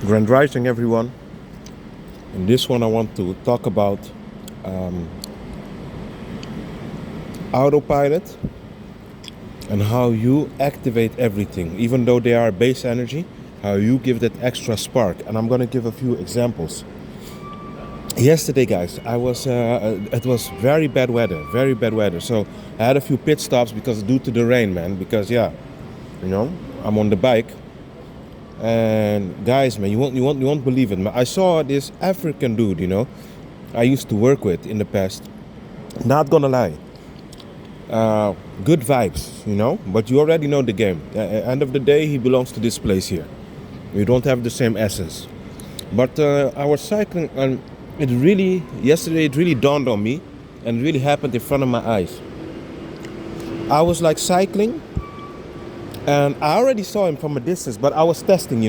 Grand Rising, everyone. In this one, I want to talk about autopilot and how you activate everything, even though they are base energy, how you give that extra spark. And I'm going to give a few examples. Yesterday, guys, it was very bad weather, very bad weather. So I had a few pit stops because due to the rain, man. Because I'm on the bike. And guys, man, you won't believe it, man. I saw this African dude, I used to work with in the past. Not gonna lie, good vibes, But you already know the game. End of the day, he belongs to this place here. We don't have the same essence. But I was cycling, and yesterday it really dawned on me, and it really happened in front of my eyes. I was like cycling, and I already saw him from a distance, but I was testing,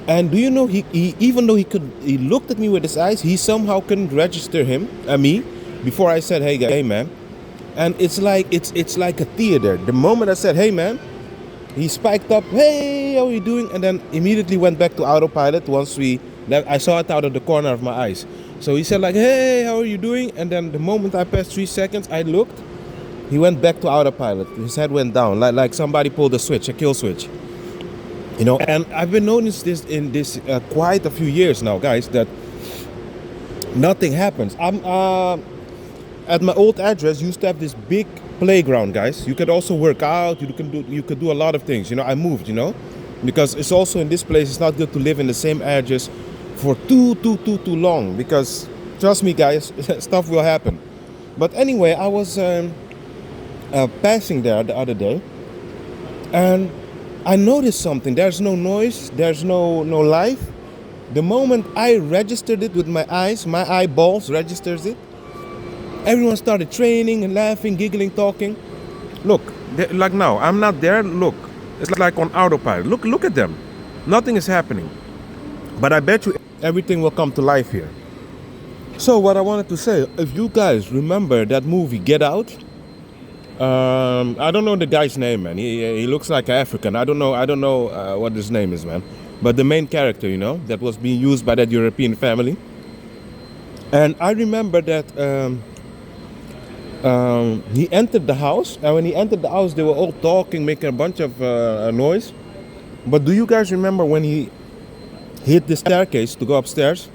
And do you know he even though he looked at me with his eyes, he somehow couldn't register me before I said, hey man. And it's like a theater. The moment I said, hey man, he spiked up, hey, how are you doing? And then immediately went back to autopilot I saw it out of the corner of my eyes. So he said like, hey, how are you doing? And then the moment I passed 3 seconds, I looked, he went back to autopilot. His head went down, like somebody pulled a kill switch. And I've been noticing this in this quite a few years now, guys, that nothing happens. I'm at my old address, used to have this big playground, guys. You could also work out. You could do a lot of things. I moved, because it's also in this place. It's not good to live in the same address for too long, because trust me, guys, stuff will happen. But anyway, I was passing there the other day, and I noticed something. There's no noise. There's no life. The moment I registered it with my eyes, my eyeballs registers it. Everyone started training and laughing, giggling, talking. Look, like now, I'm not there. Look, it's like on autopilot. Look at them. Nothing is happening. But I bet you everything will come to life here. So what I wanted to say, if you guys remember that movie Get Out, I don't know the guy's name, man. He looks like an African. I don't know what his name is, man. But the main character, that was being used by that European family. And I remember that he entered the house, and when he entered the house, they were all talking, making a bunch of noise. But do you guys remember when he hit the staircase to go upstairs?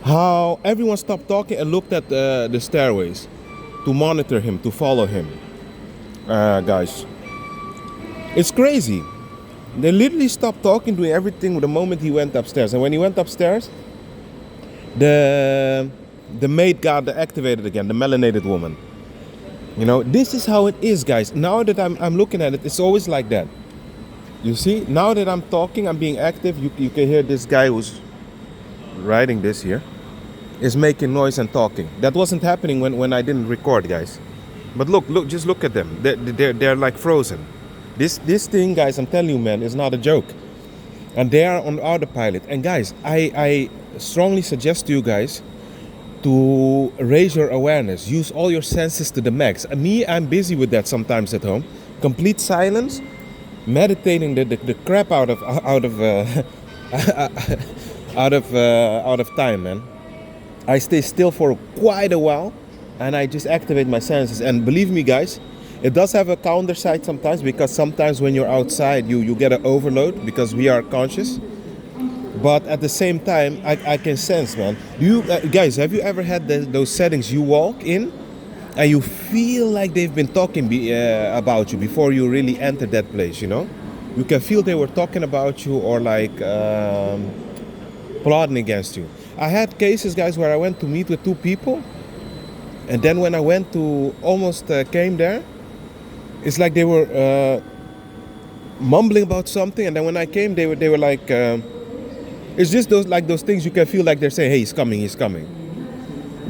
How everyone stopped talking and looked at the stairways to monitor him, to follow him. Guys, it's crazy. They literally stopped talking, doing everything the moment he went upstairs. And when he went upstairs, the maid got activated again, the melanated woman. This is how it is, guys. Now that I'm looking at it, it's always like that. You see, now that I'm talking, I'm being active. You can hear this guy who's riding this here is making noise and talking. That wasn't happening when I didn't record, guys. But just look at them. They're like frozen. This thing, guys, I'm telling you, man, is not a joke. And they are on autopilot. And guys, I strongly suggest to you guys to raise your awareness. Use all your senses to the max. I'm busy with that sometimes at home. Complete silence, meditating the crap out of out of time, man. I stay still for quite a while, and I just activate my senses. And believe me, guys, it does have a counter side sometimes, because sometimes when you're outside, you get an overload because we are conscious. But at the same time, I can sense, man. You guys, have you ever had those settings you walk in and you feel like they've been talking about you before you really enter that place, You can feel they were talking about you, or like plotting against you. I had cases, guys, where I went to meet with 2 people, and then when I went to almost came there, it's like they were mumbling about something, and then when I came, they were like, it's just those things you can feel like they're saying, hey, he's coming,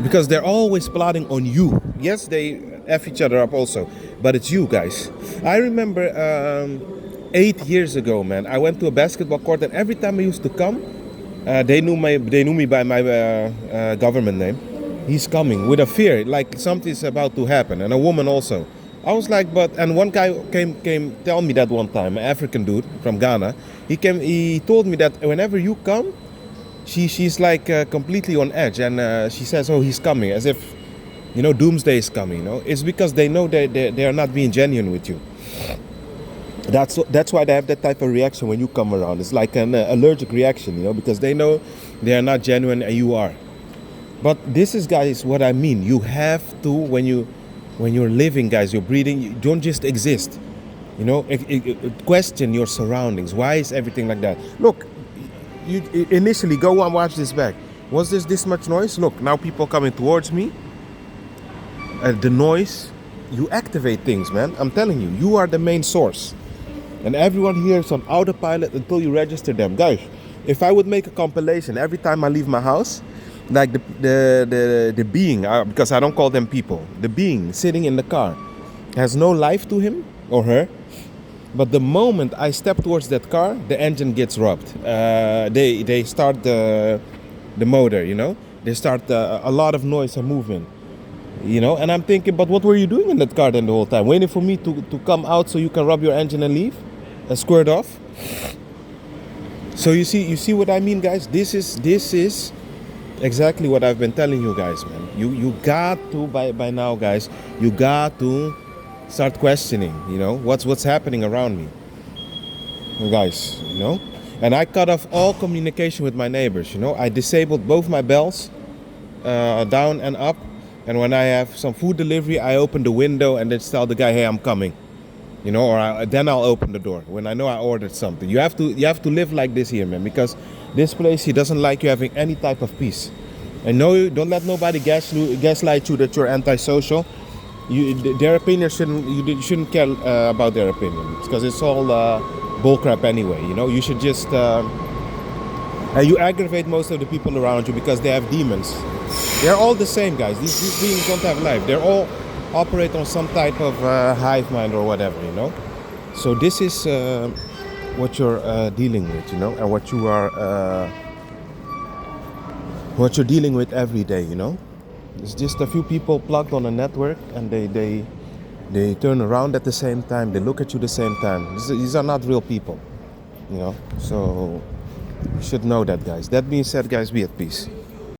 because they're always plotting on you. Yes, they F each other up also, but it's you, guys. I remember 8 years ago, man, I went to a basketball court, and every time I used to come, they knew me by my government name. He's coming with a fear, like something's about to happen, and a woman also. I was like, but and one guy came tell me that one time, an African dude from Ghana. He told me that whenever you come, she's like completely on edge, and she says, "Oh, he's coming," as if doomsday is coming. It's because they know they are not being genuine with you. That's why they have that type of reaction when you come around. It's like an allergic reaction, because they know they are not genuine and you are. But this is, guys, what I mean. You have to, when you're living, guys, you're breathing. You don't just exist. Question your surroundings. Why is everything like that? Look, you initially go and watch this back. Was this much noise? Look, now people coming towards me. The noise, you activate things, man. I'm telling you, you are the main source. And everyone here is on autopilot until you register them. Guys, if I would make a compilation every time I leave my house, like the being, because I don't call them people, the being sitting in the car has no life to him or her. But the moment I step towards that car, the engine gets rubbed. They start the motor, They start a lot of noise and movement. And I'm thinking, but what were you doing in that car then the whole time? Waiting for me to come out so you can rub your engine and leave? And squirt off? So you see what I mean, guys? This is exactly what I've been telling you guys, man. You got to, by now, guys, you got to start questioning, what's happening around me. Guys, And I cut off all communication with my neighbors, I disabled both my bells, down and up. And when I have some food delivery, I open the window and just tell the guy, "Hey, I'm coming," then I'll open the door when I know I ordered something. You have to live like this here, man, because this place, he doesn't like you having any type of peace. And no, don't let nobody gaslight you that you're antisocial. Their opinion you shouldn't care about their opinion, because it's all bullcrap anyway. You should just you aggravate most of the people around you because they have demons. They're all the same, guys. These beings don't have life. They're all operate on some type of hive mind or whatever, So this is what you're dealing with, and what you're dealing with every day, It's just a few people plugged on a network, and they turn around at the same time. They look at you the same time. These are not real people, So you should know that, guys. That being said, guys, be at peace.